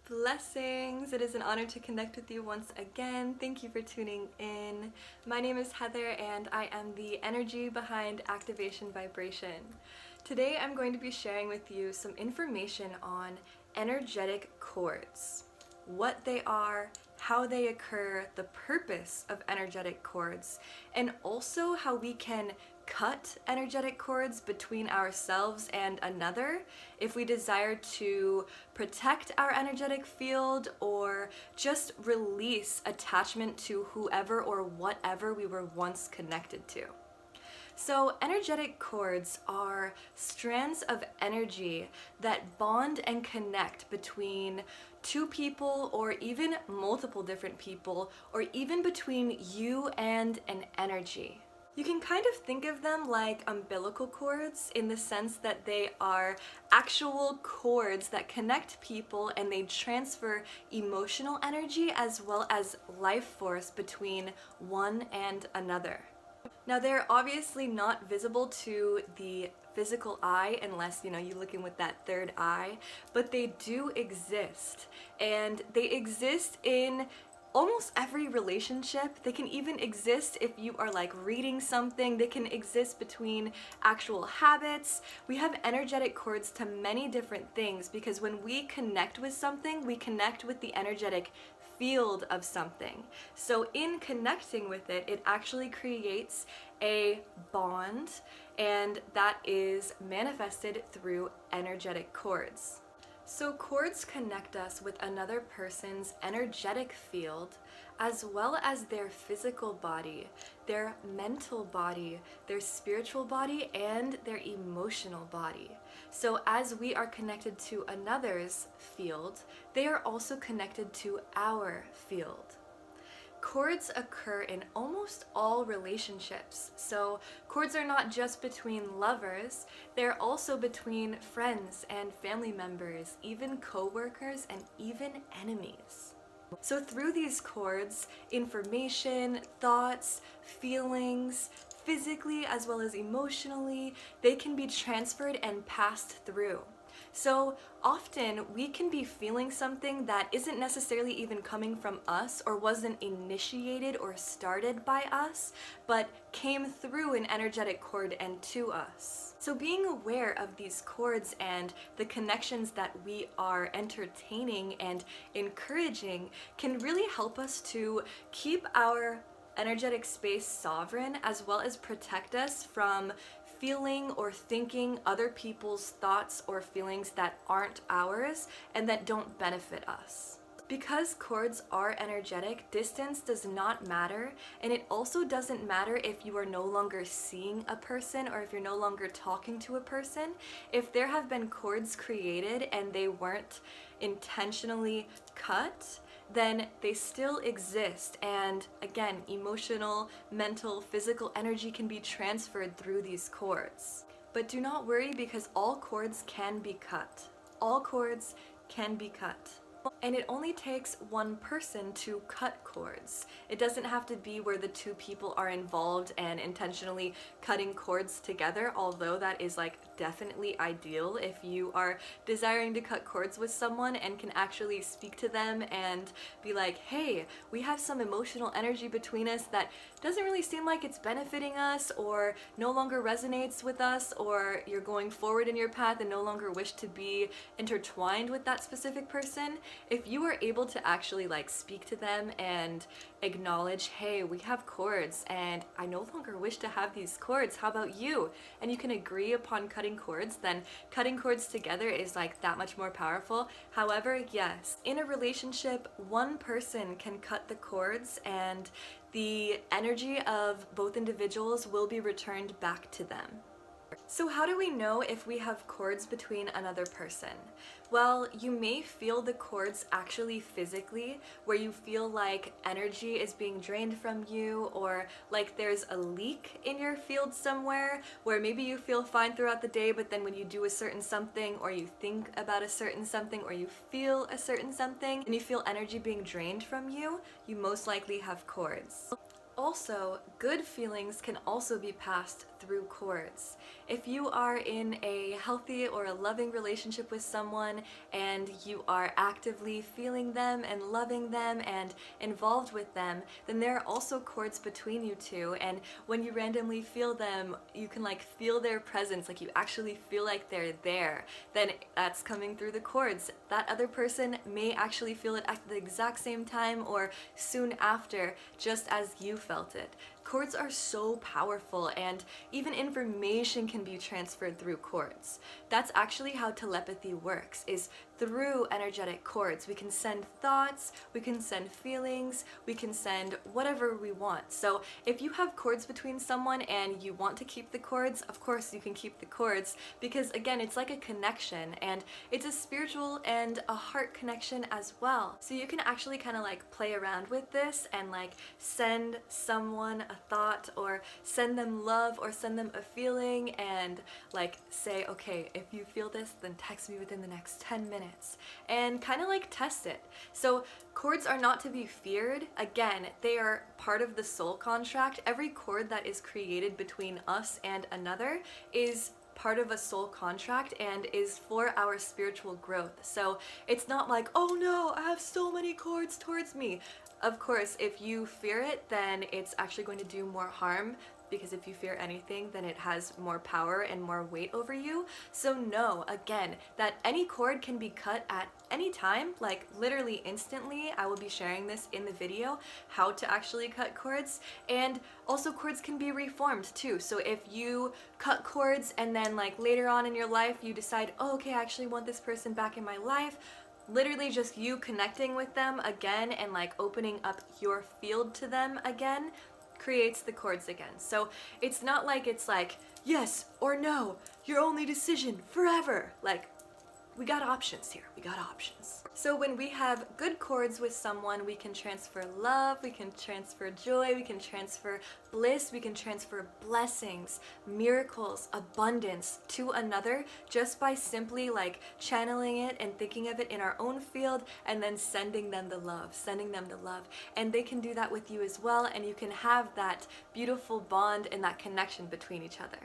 Blessings! It is an honor to connect with you once again. Thank you for tuning in. My name is Heather and I am the energy behind Activation Vibration. Today I'm going to be sharing with you some information on energetic chords, what they are, how they occur, the purpose of energetic chords, and also how we can cut energetic chords between ourselves and another if we desire to protect our energetic field or just release attachment to whoever or whatever we were once connected to. So energetic chords are strands of energy that bond and connect between two people or even multiple different people or even between you and an energy. You can kind of think of them like umbilical cords in the sense that they are actual cords that connect people and they transfer emotional energy as well as life force between one and another. Now they're obviously not visible to the physical eye unless you're looking with that third eye, but they do exist, and they exist in almost every relationship. They can even exist if you are like reading something. They can exist between actual habits. We have energetic cords to many different things because when we connect with something, we connect with the energetic field of something. So in connecting with it, it actually creates a bond, and that is manifested through energetic chords. So chords connect us with another person's energetic field as well as their physical body, their mental body, their spiritual body, and their emotional body. So as we are connected to another's field, they are also connected to our field. Chords occur in almost all relationships. So chords are not just between lovers, they're also between friends and family members, even co-workers and even enemies. So through these chords, information, thoughts, feelings, physically as well as emotionally, they can be transferred and passed through. So often we can be feeling something that isn't necessarily even coming from us or wasn't initiated or started by us, but came through an energetic cord and to us. So being aware of these chords and the connections that we are entertaining and encouraging can really help us to keep our energetic space sovereign as well as protect us from feeling or thinking other people's thoughts or feelings that aren't ours and that don't benefit us. Because chords are energetic, distance does not matter, and it also doesn't matter if you are no longer seeing a person or if you're no longer talking to a person. If there have been chords created and they weren't intentionally cut, then they still exist, and again, emotional, mental, physical energy can be transferred through these chords. But do not worry, because all chords can be cut. All chords can be cut. And it only takes one person to cut chords. It doesn't have to be where the two people are involved and intentionally cutting chords together, although that is definitely ideal if you are desiring to cut chords with someone and can actually speak to them and be like, hey, we have some emotional energy between us that doesn't really seem like it's benefiting us or no longer resonates with us, or you're going forward in your path and no longer wish to be intertwined with that specific person. If you are able to actually speak to them and acknowledge, hey, we have chords and I no longer wish to have these chords, how about you? And you can agree upon cutting chords, then cutting chords together is that much more powerful. However, yes, in a relationship, one person can cut the chords and the energy of both individuals will be returned back to them. So how do we know if we have chords between another person? Well, you may feel the chords actually physically, where you feel like energy is being drained from you, or like there's a leak in your field somewhere, where maybe you feel fine throughout the day, but then when you do a certain something, or you think about a certain something, or you feel a certain something, and you feel energy being drained from you, you most likely have chords. Also, good feelings can also be passed through chords. If you are in a healthy or a loving relationship with someone and you are actively feeling them and loving them and involved with them, then there are also chords between you two, and when you randomly feel them, you can like feel their presence, like you actually feel like they're there. Then that's coming through the chords. That other person may actually feel it at the exact same time or soon after, just as you felt it. Chords are so powerful, and even information can be transferred through chords. That's actually how telepathy works, is through energetic chords. We can send thoughts, we can send feelings, we can send whatever we want. So if you have chords between someone and you want to keep the chords, of course you can keep the chords, because again, it's like a connection, and it's a spiritual and a heart connection as well. So you can actually kind of like play around with this and like send someone a thought or send them love or send them a feeling and like say, okay, if you feel this, then text me within the next 10 minutes, and kind of like test it. So chords are not to be feared. Again, they are part of the soul contract. Every chord that is created between us and another is part of a soul contract and is for our spiritual growth. So it's not like, oh no, I have so many chords towards me. Of course, if you fear it, then it's actually going to do more harm, because if you fear anything, then it has more power and more weight over you. So know, again, that any cord can be cut at any time, like literally instantly. I will be sharing this in the video, how to actually cut cords. And also cords can be reformed too. So if you cut cords and then like later on in your life, you decide, oh, okay, I actually want this person back in my life, literally just you connecting with them again and like opening up your field to them again creates the chords again. So it's not like it's like yes or no, your only decision forever. Like, we got options here. We got options. So when we have good chords with someone, we can transfer love, we can transfer joy, we can transfer bliss, we can transfer blessings, miracles, abundance to another just by simply like channeling it and thinking of it in our own field and then sending them the love, sending them the love. And they can do that with you as well, and you can have that beautiful bond and that connection between each other.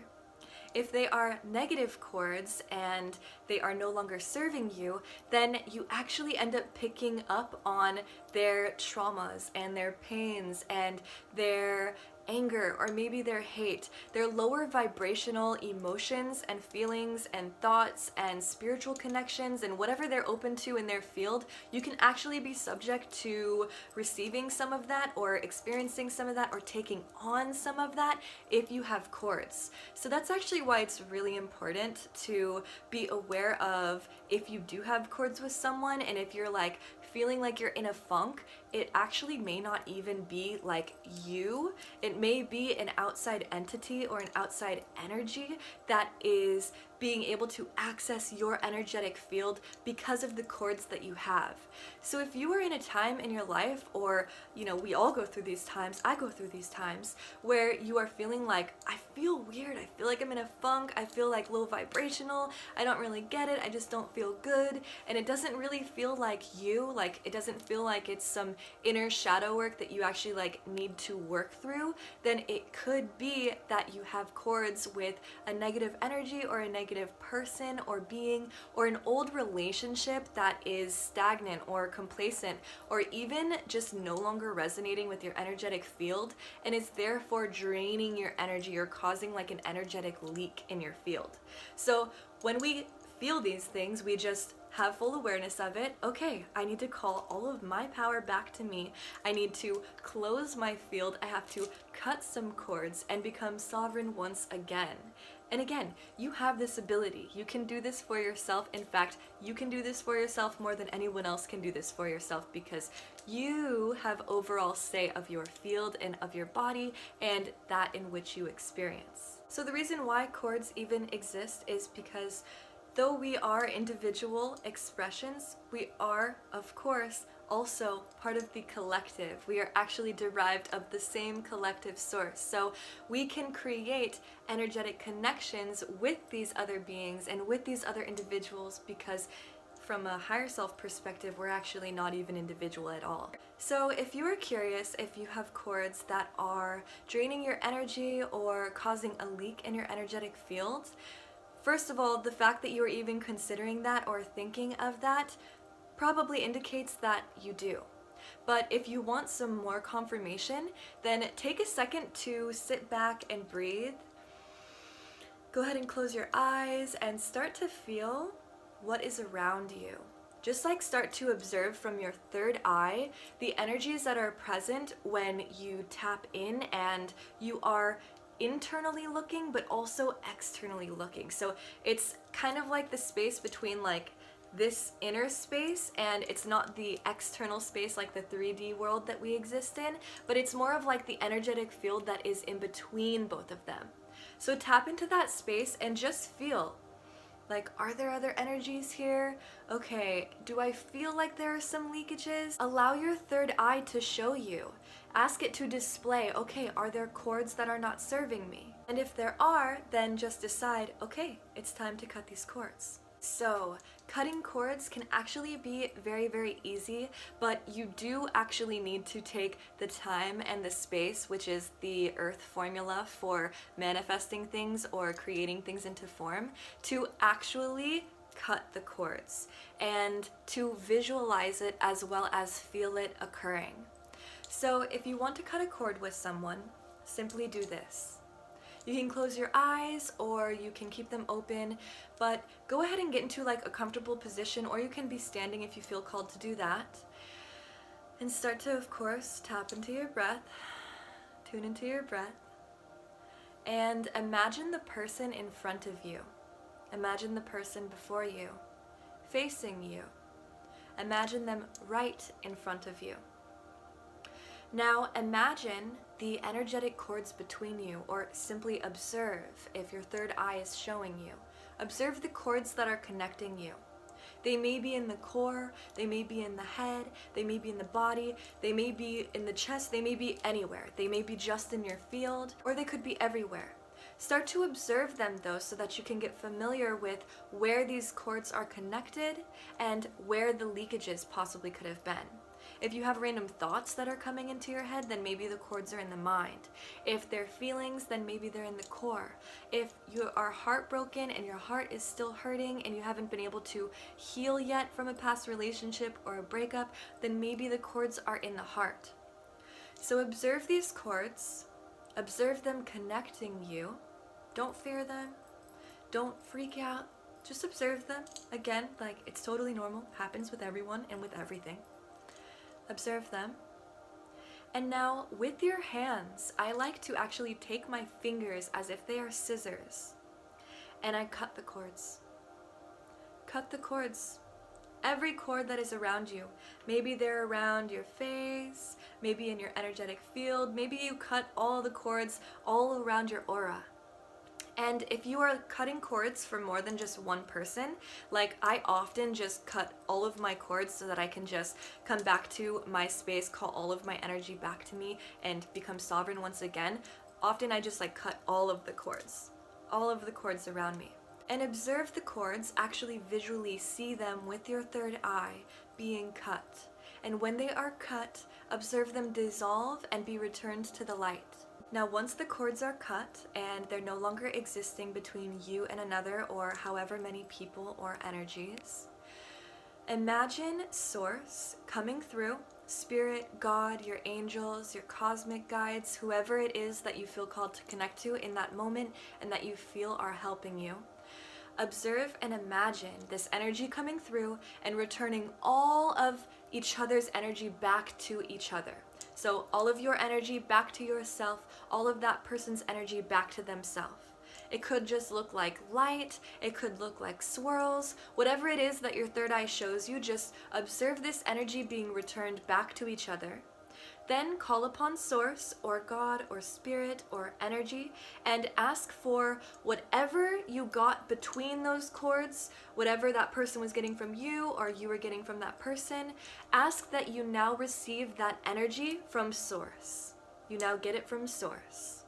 If they are negative chords and they are no longer serving you, then you actually end up picking up on their traumas and their pains and their anger or maybe their hate, their lower vibrational emotions and feelings and thoughts and spiritual connections and whatever they're open to in their field. You can actually be subject to receiving some of that or experiencing some of that or taking on some of that if you have chords. So that's actually why it's really important to be aware of if you do have chords with someone, and if you're like feeling like you're in a funk, it actually may not even be like you. It may be an outside entity or an outside energy that is being able to access your energetic field because of the chords that you have. So if you are in a time in your life, or you know, we all go through these times, I go through these times where you are feeling like, I feel weird, I feel like I'm in a funk, I feel like low vibrational, I don't really get it, I just don't feel good, and it doesn't really feel like you, like it doesn't feel like it's some inner shadow work that you actually like need to work through, then it could be that you have chords with a negative energy or a negative person or being or an old relationship that is stagnant or complacent or even just no longer resonating with your energetic field and is therefore draining your energy or causing like an energetic leak in your field. So when we feel these things, we just have full awareness of it. Okay, I need to call all of my power back to me. I need to close my field. I have to cut some cords and become sovereign once again. And again, you have this ability. You can do this for yourself. In fact, you can do this for yourself more than anyone else can do this for yourself, because you have overall say of your field and of your body and that in which you experience. So the reason why chords even exist is because though we are individual expressions, we are, of course, also part of the collective. We are actually derived of the same collective source. So we can create energetic connections with these other beings and with these other individuals because from a higher self perspective, we're actually not even individual at all. So if you are curious if you have cords that are draining your energy or causing a leak in your energetic field, first of all, the fact that you are even considering that or thinking of that probably indicates that you do. But if you want some more confirmation, then take a second to sit back and breathe. Go ahead and close your eyes and start to feel what is around you. Just like start to observe from your third eye the energies that are present when you tap in and you are internally looking but also externally looking. So it's kind of like the space between like this inner space, and it's not the external space like the 3D world that we exist in, but it's more of like the energetic field that is in between both of them. So tap into that space and just feel like, are there other energies here? Okay, do I feel like there are some leakages? Allow your third eye to show you. Ask it to display, okay, are there cords that are not serving me? And if there are, then just decide, okay, it's time to cut these cords. So, cutting cords can actually be very, very easy, but you do actually need to take the time and the space, which is the earth formula for manifesting things or creating things into form, to actually cut the cords and to visualize it as well as feel it occurring. So if you want to cut a cord with someone, simply do this. You can close your eyes or you can keep them open, but go ahead and get into like a comfortable position, or you can be standing if you feel called to do that. And start to, of course, tap into your breath, tune into your breath, and imagine the person in front of you. Imagine the person before you, facing you. Imagine them right in front of you. Now imagine the energetic cords between you, or simply observe if your third eye is showing you. Observe the cords that are connecting you. They may be in the core, they may be in the head, they may be in the body, they may be in the chest, they may be anywhere. They may be just in your field, or they could be everywhere. Start to observe them though, so that you can get familiar with where these cords are connected and where the leakages possibly could have been. If you have random thoughts that are coming into your head, then maybe the cords are in the mind. If they're feelings, then maybe they're in the core. If you are heartbroken and your heart is still hurting and you haven't been able to heal yet from a past relationship or a breakup, then maybe the cords are in the heart. So observe these cords, observe them connecting you. Don't fear them, don't freak out, just observe them. Again, like, it's totally normal, happens with everyone and with everything. Observe them. And now with your hands, I like to actually take my fingers as if they are scissors, and I cut the cords. Cut the cords. Every cord that is around you. Maybe they're around your face, maybe in your energetic field, maybe you cut all the cords all around your aura. And if you are cutting cords for more than just one person, like I often just cut all of my cords so that I can just come back to my space, call all of my energy back to me, and become sovereign once again. Often I just like cut all of the cords around me. And observe the cords, actually visually see them with your third eye being cut. And when they are cut, observe them dissolve and be returned to the light. Now once the cords are cut and they're no longer existing between you and another or however many people or energies, imagine Source coming through, Spirit, God, your angels, your cosmic guides, whoever it is that you feel called to connect to in that moment and that you feel are helping you. Observe and imagine this energy coming through and returning all of each other's energy back to each other. So all of your energy back to yourself, all of that person's energy back to themselves. It could just look like light, it could look like swirls, whatever it is that your third eye shows you, just observe this energy being returned back to each other. Then call upon Source or God or Spirit or energy and ask for whatever you got between those cords, whatever that person was getting from you or you were getting from that person. Ask that you now receive that energy from Source. You now get it from Source.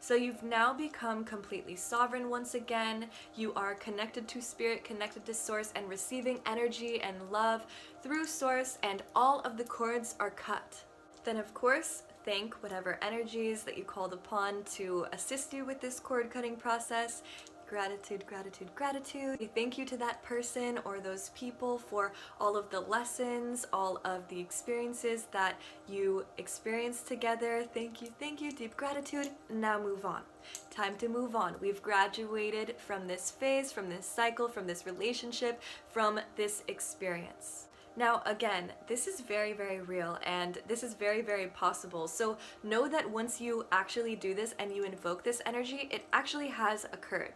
So you've now become completely sovereign once again. You are connected to spirit, connected to source, and receiving energy and love through source, and all of the cords are cut. Then of course, thank whatever energies that you called upon to assist you with this cord cutting process. Gratitude, gratitude, gratitude. Thank you to that person or those people for all of the lessons, all of the experiences that you experienced together. Thank you, deep gratitude. Now move on. Time to move on. We've graduated from this phase, from this cycle, from this relationship, from this experience. Now again, this is very, very real, and this is very, very possible. So know that once you actually do this and you invoke this energy, it actually has occurred.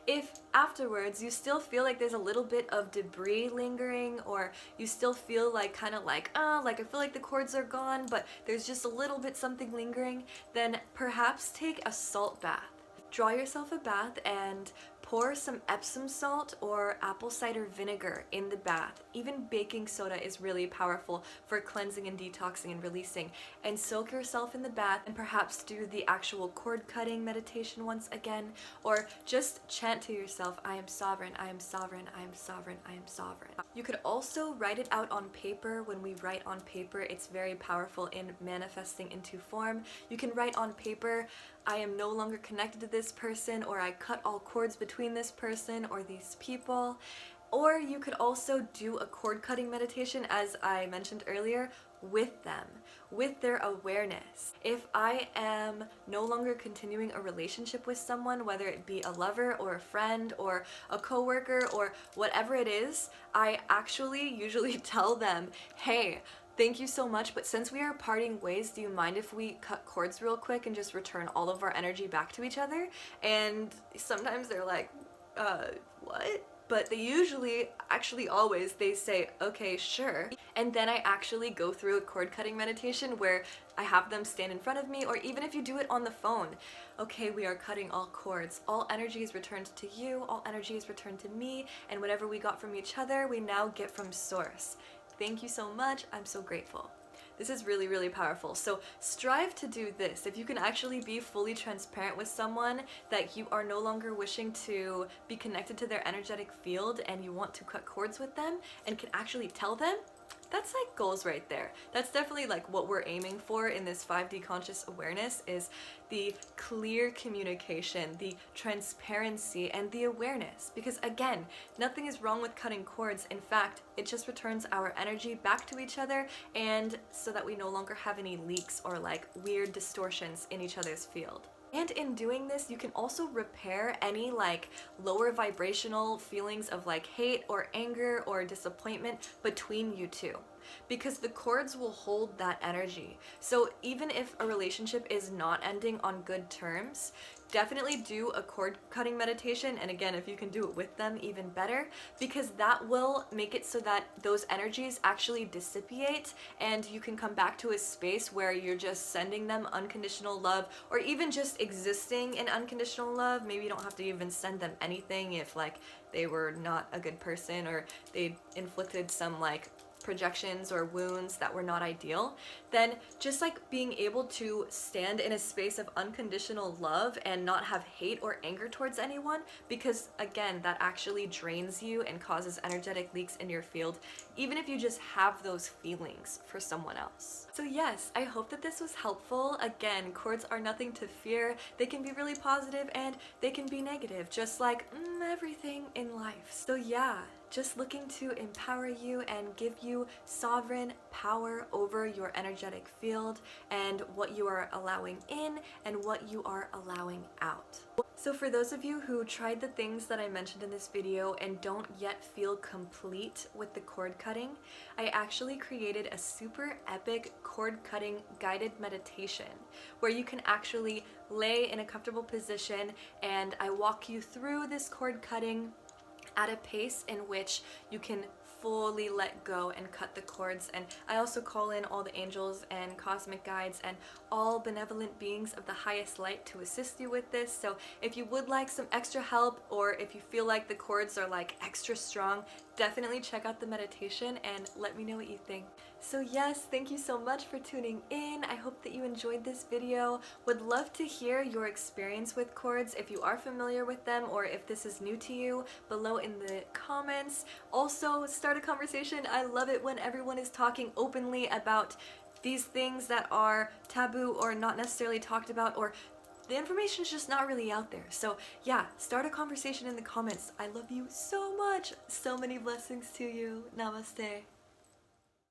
If afterwards you still feel like there's a little bit of debris lingering, or you still feel like kind of like I feel like the cords are gone, but there's just a little bit something lingering, then perhaps take a salt bath. Draw yourself a bath and pour some Epsom salt or apple cider vinegar in the bath. Even baking soda is really powerful for cleansing and detoxing and releasing. And soak yourself in the bath and perhaps do the actual cord cutting meditation once again, or just chant to yourself, I am sovereign, I am sovereign, I am sovereign, I am sovereign. You could also write it out on paper. When we write on paper, it's very powerful in manifesting into form. You can write on paper, I am no longer connected to this person, or I cut all cords between this person or these people. Or you could also do a cord cutting meditation, as I mentioned earlier, with them, with their awareness. If I am no longer continuing a relationship with someone, whether it be a lover or a friend or a coworker or whatever it is, I actually usually tell them, hey, thank you so much, but since we are parting ways, do you mind if we cut cords real quick and just return all of our energy back to each other? And sometimes they're like, what? But they usually, actually always, they say, okay, sure. And then I actually go through a cord cutting meditation where I have them stand in front of me, or even if you do it on the phone. Okay, we are cutting all cords. All energy is returned to you, all energy is returned to me, and whatever we got from each other, we now get from source. Thank you so much, I'm so grateful. This is really, really powerful. So strive to do this. If you can actually be fully transparent with someone that you are no longer wishing to be connected to their energetic field and you want to cut cords with them and can actually tell them, that's like goals right there. That's definitely like what we're aiming for in this 5D conscious awareness, is the clear communication, the transparency, and the awareness. Because again, nothing is wrong with cutting cords. In fact, it just returns our energy back to each other, and so that we no longer have any leaks or like weird distortions in each other's field. And in doing this, you can also repair any like lower vibrational feelings of like hate or anger or disappointment between you two, because the cords will hold that energy. So even if a relationship is not ending on good terms, definitely do a cord cutting meditation. And again, if you can do it with them, even better, because that will make it so that those energies actually dissipate and you can come back to a space where you're just sending them unconditional love, or even just existing in unconditional love. Maybe you don't have to even send them anything if like they were not a good person or they inflicted some like projections or wounds that were not ideal. Then just like being able to stand in a space of unconditional love and not have hate or anger towards anyone, because again, that actually drains you and causes energetic leaks in your field, even if you just have those feelings for someone else. So yes, I hope that this was helpful. Again, cords are nothing to fear. They can be really positive and they can be negative, just like everything in life. So yeah, just looking to empower you and give you sovereign power over your energetic field and what you are allowing in and what you are allowing out. So for those of you who tried the things that I mentioned in this video and don't yet feel complete with the cord cutting, I actually created a super epic cord cutting guided meditation where you can actually lay in a comfortable position and I walk you through this cord cutting at a pace in which you can fully let go and cut the cords. And I also call in all the angels and cosmic guides and all benevolent beings of the highest light to assist you with this. So if you would like some extra help, or if you feel like the cords are like extra strong, definitely check out the meditation and let me know what you think. So yes, thank you so much for tuning in. I hope that you enjoyed this video. Would love to hear your experience with chords, if you are familiar with them or if this is new to you, below in the comments. Also, start a conversation. I love it when everyone is talking openly about these things that are taboo or not necessarily talked about, or the information is just not really out there. So yeah, start a conversation in the comments. I love you so much. So many blessings to you. Namaste.